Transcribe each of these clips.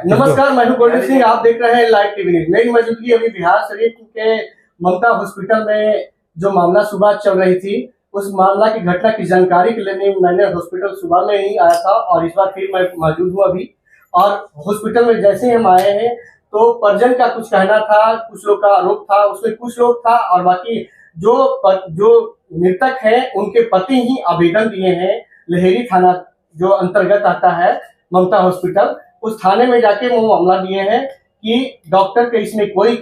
नमस्कार, मैं हूं गोल्डी सिंह। आप देख रहे हैं लाइव टीवी न्यूज। मेरी मौजूदगी अभी बिहार शरीफ के ममता हॉस्पिटल में जो मामला सुबह चल रही थी, उस मामला की घटना की जानकारी के लिए मैंने हॉस्पिटल सुबह में ही आया था और इस बार फिर मैं मौजूद हूँ अभी। और हॉस्पिटल में जैसे ही हम आए हैं तो परिजन का कुछ कहना था, कुछ लोग का आरोप था, उसमें कुछ लोग था और बाकी जो मृतक है उनके पति ही आवेदन दिए हैं। लहेरी थाना जो अंतर्गत आता है ममता हॉस्पिटल, उस थाने में जाके वो मामला दिए हैं कि डॉक्टर के इसमें कोई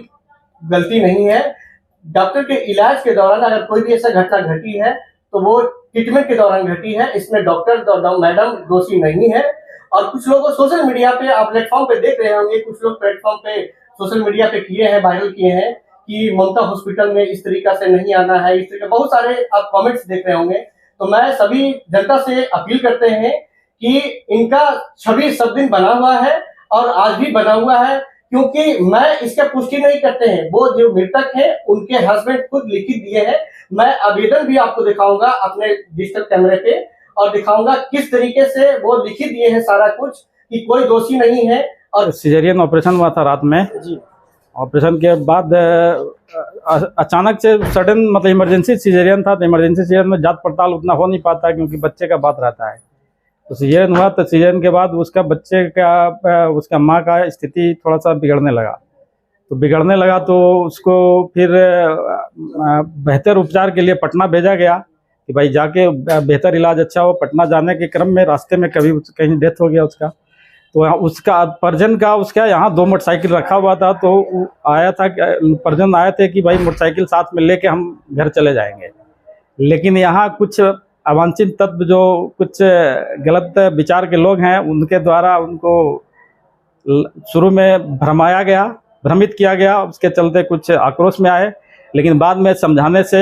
गलती नहीं है। डॉक्टर के इलाज के दौरान अगर कोई भी ऐसा घटना घटी है तो वो ट्रीटमेंट के दौरान घटी है। इसमें डॉक्टर मैडम दोषी नहीं है। और कुछ लोगों सोशल मीडिया पे, आप प्लेटफॉर्म पे देख रहे होंगे, कुछ लोग प्लेटफॉर्म पे सोशल मीडिया पे किए हैं, वायरल किए हैं कि ममता हॉस्पिटल में इस तरीका से नहीं आना है। इस तरीके बहुत सारे आप कमेंट्स देख रहे होंगे। तो मैं सभी जनता से अपील करते हैं कि इनका छवि सब दिन बना हुआ है और आज भी बना हुआ है, क्योंकि मैं इसका पुष्टि नहीं करते हैं। वो जो मृतक है उनके हस्बैंड खुद लिखित दिए हैं। मैं आवेदन भी आपको दिखाऊंगा अपने डिजिटल कैमरे पे और दिखाऊंगा किस तरीके से वो लिखित दिए हैं सारा कुछ, कि कोई दोषी नहीं है। और सिजेरियन ऑपरेशन हुआ था रात में जी। ऑपरेशन के बाद अचानक से सडन मतलब इमरजेंसी सिजेरियन था। तो इमरजेंसी सिजेरियन में जांच पड़ताल उतना हो नहीं पाता क्योंकि बच्चे का बात रहता है। तो सिजेरियन हुआ तो सिजेरियन के बाद उसका बच्चे का उसका माँ का स्थिति थोड़ा सा बिगड़ने लगा। तो उसको फिर बेहतर उपचार के लिए पटना भेजा गया कि भाई जाके बेहतर इलाज अच्छा हो। पटना जाने के क्रम में रास्ते में कहीं डेथ हो गया उसका। तो उसका परिजन का उसका यहाँ 2 मोटरसाइकिल रखा हुआ था। तो आया था, परिजन आए थे कि भाई मोटरसाइकिल साथ में लेके हम घर चले जाएंगे। लेकिन यहाँ कुछ अवांछित तत्व, जो कुछ गलत विचार के लोग हैं, उनके द्वारा उनको शुरू में भ्रमित किया गया। उसके चलते कुछ आक्रोश में आए, लेकिन बाद में समझाने से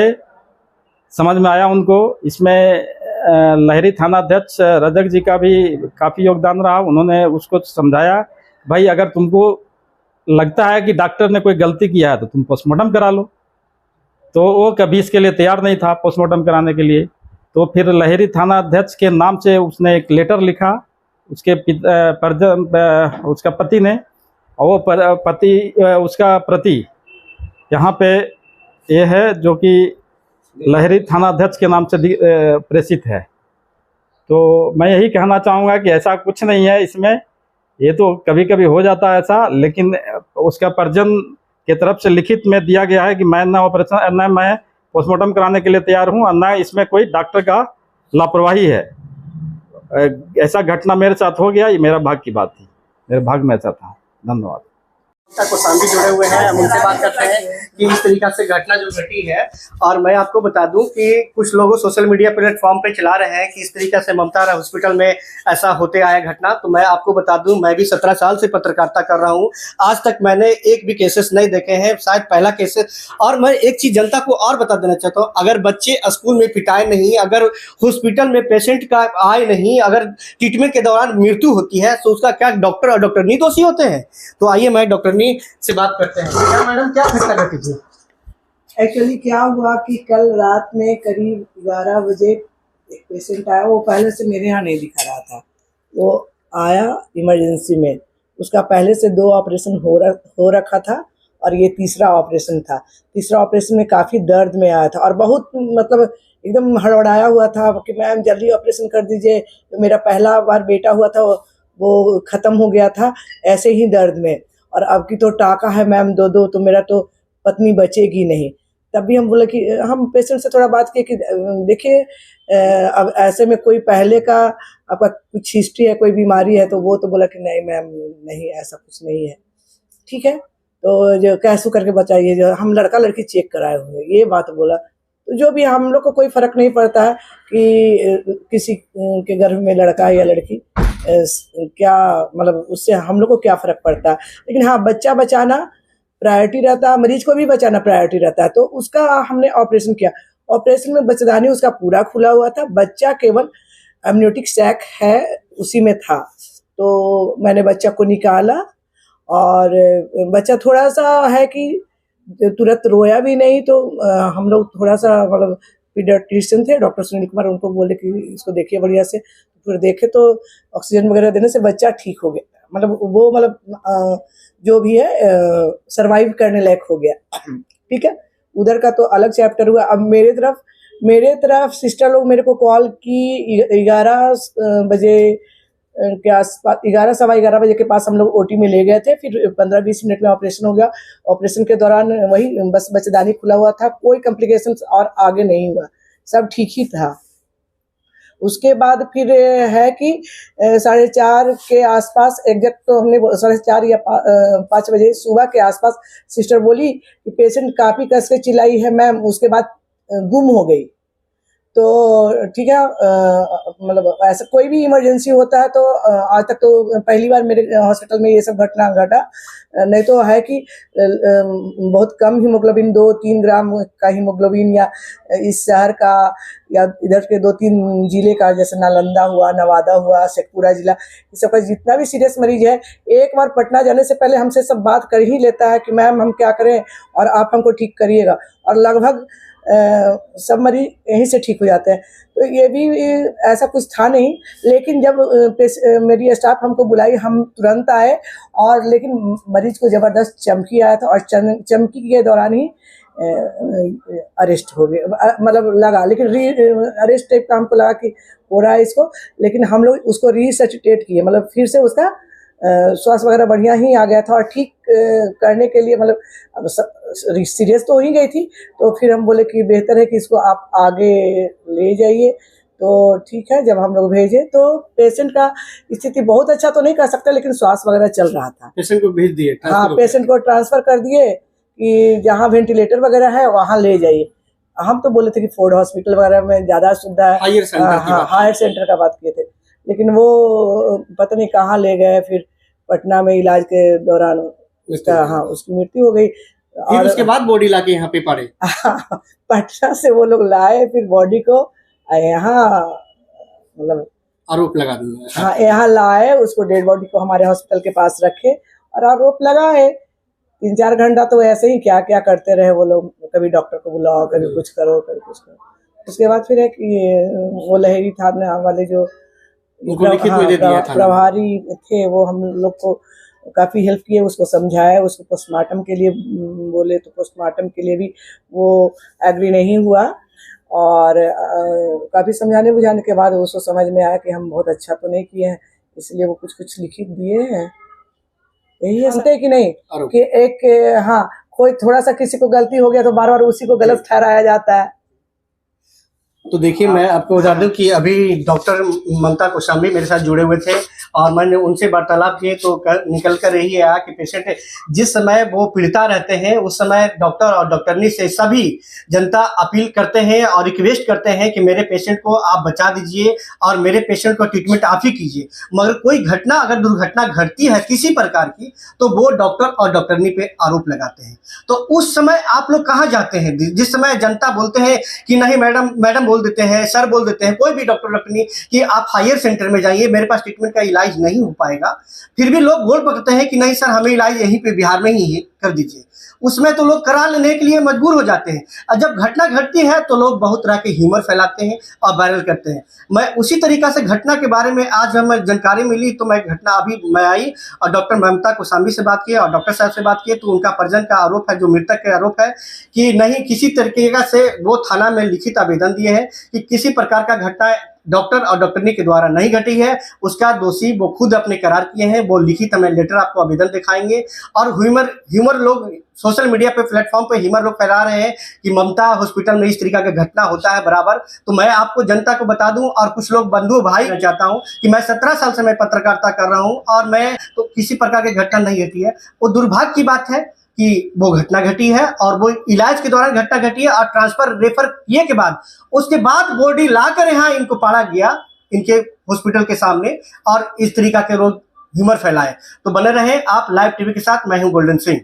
समझ में आया उनको। इसमें लहेरी थाना अध्यक्ष रजक जी का भी काफ़ी योगदान रहा। उन्होंने उसको समझाया, भाई अगर तुमको लगता है कि डॉक्टर ने कोई गलती किया है तो तुम पोस्टमार्टम करा लो। तो वो कभी इसके लिए तैयार नहीं था पोस्टमार्टम कराने के लिए। तो फिर लहेरी थाना अध्यक्ष के नाम से उसने एक लेटर लिखा उसके उसका पति ने, और वो उसका प्रति यहाँ पे ये है जो कि लहेरी थाना अध्यक्ष के नाम से प्रेषित है। तो मैं यही कहना चाहूँगा कि ऐसा कुछ नहीं है इसमें। ये तो कभी कभी हो जाता है ऐसा, लेकिन उसका परिजन के तरफ से लिखित में दिया गया है कि मैं मैं पोस्टमार्टम कराने के लिए तैयार हूँ और न इसमें कोई डॉक्टर का लापरवाही है। ऐसा घटना मेरे साथ हो गया, ये मेरा भाग्य की बात थी, मेरे भाग्य में ऐसा था। धन्यवाद। को शांति जुड़े हुए हैं, हम उनसे बात करते हैं कि इस तरीका से घटना जो घटी है। और मैं आपको बता दूं कि कुछ लोग सोशल मीडिया प्लेटफॉर्म पे चला रहे हैं कि इस तरीका से ममता हॉस्पिटल में ऐसा होते आया घटना। तो मैं आपको बता दूं, मैं भी 17 साल से पत्रकारिता कर रहा हूं, आज तक मैंने एक भी केसेस नहीं देखे हैं, शायद पहला केसेस। और मैं एक चीज जनता को और बता देना चाहता हूँ, अगर बच्चे स्कूल में पिटाए नहीं, अगर हॉस्पिटल में पेशेंट का आए नहीं, अगर ट्रीटमेंट के दौरान मृत्यु होती है तो उसका क्या डॉक्टर और डॉक्टरनी दोषी होते हैं? तो आइए मैं डॉक्टरनी से बात करते हैं। क्या मैडम, क्या घटना घटी थी? एक्चुअली क्या हुआ कि कल रात में करीब 11 बजे एक पेशेंट आया। वो पहले से मेरे यहाँ नहीं दिखा रहा था, वो आया इमरजेंसी में। उसका पहले से 2 ऑपरेशन हो रखा था और ये तीसरा ऑपरेशन था। तीसरा ऑपरेशन में काफ़ी दर्द में आया था और बहुत मतलब एकदम हड़बड़ाया हुआ था कि मैम जल्दी ऑपरेशन कर दीजिए। तो मेरा पहला बार बेटा हुआ था, वो ख़त्म हो गया था ऐसे ही दर्द में। और अब की तो टाका है मैम 2-2, तो मेरा तो पत्नी बचेगी नहीं। तब भी हम बोले कि हम पेशेंट से थोड़ा बात किए कि देखिए अब ऐसे में कोई पहले का आपका कुछ हिस्ट्री है, कोई बीमारी है? तो वो तो बोला कि नहीं मैम, नहीं ऐसा कुछ नहीं है। ठीक है, तो जो कैसे करके बताइए, जो हम लड़का लड़की चेक कराए हुए, ये बात बोला। तो जो भी, हम लोग को कोई फ़र्क नहीं पड़ता है कि किसी के गर्भ में लड़का है या लड़की, क्या मतलब उससे हम लोग को क्या फ़र्क पड़ता है। लेकिन हाँ, बच्चा बचाना प्रायोरिटी रहता है, मरीज को भी बचाना प्रायोरिटी रहता है। तो उसका हमने ऑपरेशन किया। ऑपरेशन में बच्चेदानी उसका पूरा खुला हुआ था, बच्चा केवल एमनियोटिक सैक है उसी में था। तो मैंने बच्चा को निकाला और बच्चा थोड़ा सा है कि तुरंत रोया भी नहीं। तो हम लोग थोड़ा सा मतलब पीडियाट्रिशियन थे डॉक्टर सुनील कुमार, उनको बोले कि इसको देखिए बढ़िया से। फिर देखे तो ऑक्सीजन वगैरह देने से बच्चा ठीक हो गया, मतलब वो मतलब जो भी है सरवाइव करने लायक हो गया। ठीक है, उधर का तो अलग चैप्टर हुआ। अब मेरे तरफ सिस्टर लोग मेरे को कॉल की 11 बजे के आसपास, 11 सवा 11 बजे के पास हम लोग ओटी में ले गए थे। फिर 15-20 मिनट में ऑपरेशन हो गया। ऑपरेशन के दौरान वही बस बच्चेदानी खुला हुआ था, कोई कॉम्प्लिकेशंस और आगे नहीं हुआ, सब ठीक ही था। उसके बाद फिर है कि 4:30 के आसपास एग्जैक्ट, तो हमने 4:30 या 5 बजे सुबह के आसपास सिस्टर बोली कि पेशेंट काफ़ी कस के चिल्लाई है मैम, उसके बाद गुम हो गई। तो ठीक है, मतलब ऐसा कोई भी इमरजेंसी होता है तो आज तक तो पहली बार मेरे हॉस्पिटल में ये सब घटना घटा। नहीं तो है कि बहुत कम हीमोग्लोबिन, 2-3 ग्राम का हीमोग्लोबिन, या इस शहर का या इधर के 2-3 जिले का, जैसे नालंदा हुआ, नवादा हुआ, शेखपुरा जिला, इस सब का जितना भी सीरियस मरीज है, एक बार पटना जाने से पहले हमसे सब बात कर ही लेता है कि मैम हम क्या करें और आप हमको ठीक करिएगा। और लगभग सब मरीज यहीं से ठीक हो जाते हैं। तो ये भी ऐसा कुछ था नहीं, लेकिन जब मेरी स्टाफ हमको बुलाई, हम तुरंत आए। और लेकिन मरीज को ज़बरदस्त चमकी आया था, और चमकी के दौरान ही अरेस्ट हो गया, मतलब लगा, लेकिन अरेस्ट टाइप का हमको लगा कि हो रहा है इसको, लेकिन हम लोग उसको रिससिटेट किए, मतलब फिर से उसका श्वास वगैरह बढ़िया ही आ गया था। और ठीक करने के लिए, मतलब सीरियस तो हो ही गई थी, तो फिर हम बोले कि बेहतर है कि इसको आप आगे ले जाइए। तो ठीक है, जब हम लोग भेजे तो पेशेंट का स्थिति बहुत अच्छा तो नहीं कह सकते, लेकिन श्वास वगैरह चल रहा था। पेशेंट को भेज दिए? हाँ, पेशेंट को ट्रांसफर कर दिए कि जहाँ वेंटिलेटर वगैरह है वहाँ ले जाइए। हम तो बोले थे कि फोर्ड हॉस्पिटल वगैरह में ज़्यादा सुविधा है, हायर सेंटर का बात किए थे, लेकिन वो पता नहीं कहाँ ले गए। फिर पटना में इलाज के दौरान उसकी मृत्यु हो गई। और उसके बाद बॉडी लाके यहाँ पे पड़े। पटना से वो लोग लाए फिर बॉडी को, यहाँ मतलब आरोप लगा दिया। हाँ, यहाँ लाए उसको, डेड बॉडी को हमारे हॉस्पिटल के पास रखे और आरोप लगाए। 3-4 घंटा तो ऐसे ही क्या क्या करते रहे वो लोग, कभी डॉक्टर को बुलाओ, कभी कुछ करो, कभी कुछ करो। उसके बाद फिर है कि वो लहेरी थाना वाले जो प्रभारी थे, वो हम लोग को काफ़ी हेल्प किए, उसको समझाया, उसको पोस्टमार्टम के लिए बोले, तो पोस्टमार्टम के लिए भी वो एग्री नहीं हुआ। और काफ़ी समझाने बुझाने के बाद उसको समझ में आया कि हम बहुत अच्छा तो नहीं किए हैं, इसलिए वो कुछ लिखित दिए हैं। यही है, सुनते कि नहीं कि एक हाँ, कोई थोड़ा सा किसी को गलती हो गया तो बार बार उसी को गलत ठहराया जाता है। तो देखिए, मैं आपको बता दूं कि अभी डॉक्टर ममता कौशाम्बी मेरे साथ जुड़े हुए थे और मैंने उनसे वार्तालाप किए, तो निकल कर यही आया कि पेशेंट जिस समय वो पीड़िता रहते हैं उस समय डॉक्टर और डॉक्टरनी से सभी जनता अपील करते हैं और रिक्वेस्ट करते हैं कि मेरे पेशेंट को आप बचा दीजिए और मेरे पेशेंट को ट्रीटमेंट आप ही कीजिए। मगर कोई घटना, अगर दुर्घटना घटती है किसी प्रकार की, तो वो डॉक्टर और डॉक्टरनी पे आरोप लगाते हैं। तो उस समय आप लोग कहाँ जाते हैं? जिस समय जनता बोलते हैं कि नहीं मैडम बोल देते हैं, सर बोल देते हैं, कोई भी डॉक्टरनी कि आप हायर सेंटर में जाइए, मेरे पास ट्रीटमेंट का इलाज नहीं हो पाएगा, फिर भी लोग बोल पकड़ते हैं कि नहीं सर, हमें इलाज यहीं पे बिहार में ही कर दीजिए। उसमें तो लोग करा लेने के लिए मजबूर हो जाते हैं। और जब घटना घटती है तो लोग बहुत तरह के ह्यूमर फैलाते हैं और वायरल करते हैं। मैं उसी तरीका से घटना के बारे में आज हमें जानकारी मिली, तो मैं आई और डॉक्टर ममता कौशाम्बी से बात किया और डॉक्टर साहब से बात की। तो उनका परिजन का आरोप है, जो मृतक का आरोप है, कि नहीं किसी तरीके से वो थाना में लिखित आवेदन दिए हैं कि किसी प्रकार का घटना डॉक्टर और डॉक्टरनी के द्वारा नहीं घटी है। उसका दोषी वो खुद अपने करार किए हैं, वो लिखित हमें लेटर आपको आवेदन दिखाएंगे। और ह्यूमर लोग सोशल मीडिया पे प्लेटफॉर्म पे ह्यूमर लोग फैला रहे हैं कि ममता हॉस्पिटल में इस तरीका का घटना होता है बराबर। तो मैं आपको जनता को बता दूं और कुछ लोग बंधु भाई चाहता हूं कि मैं 17 साल से मैं पत्रकारिता कर रहा हूं और मैं तो किसी प्रकार की घटना नहीं घटी है। वो दुर्भाग्य की बात है कि वो घटना घटी है और वो इलाज के दौरान घटना घटी है और ट्रांसफर रेफर किए के बाद उसके बाद बॉडी लाकर यहाँ इनको पाड़ा गया इनके हॉस्पिटल के सामने और इस तरीका के लोग ह्यूमर फैलाए। तो बने रहे आप लाइव टीवी के साथ। मैं हूं गोल्डन सिंह।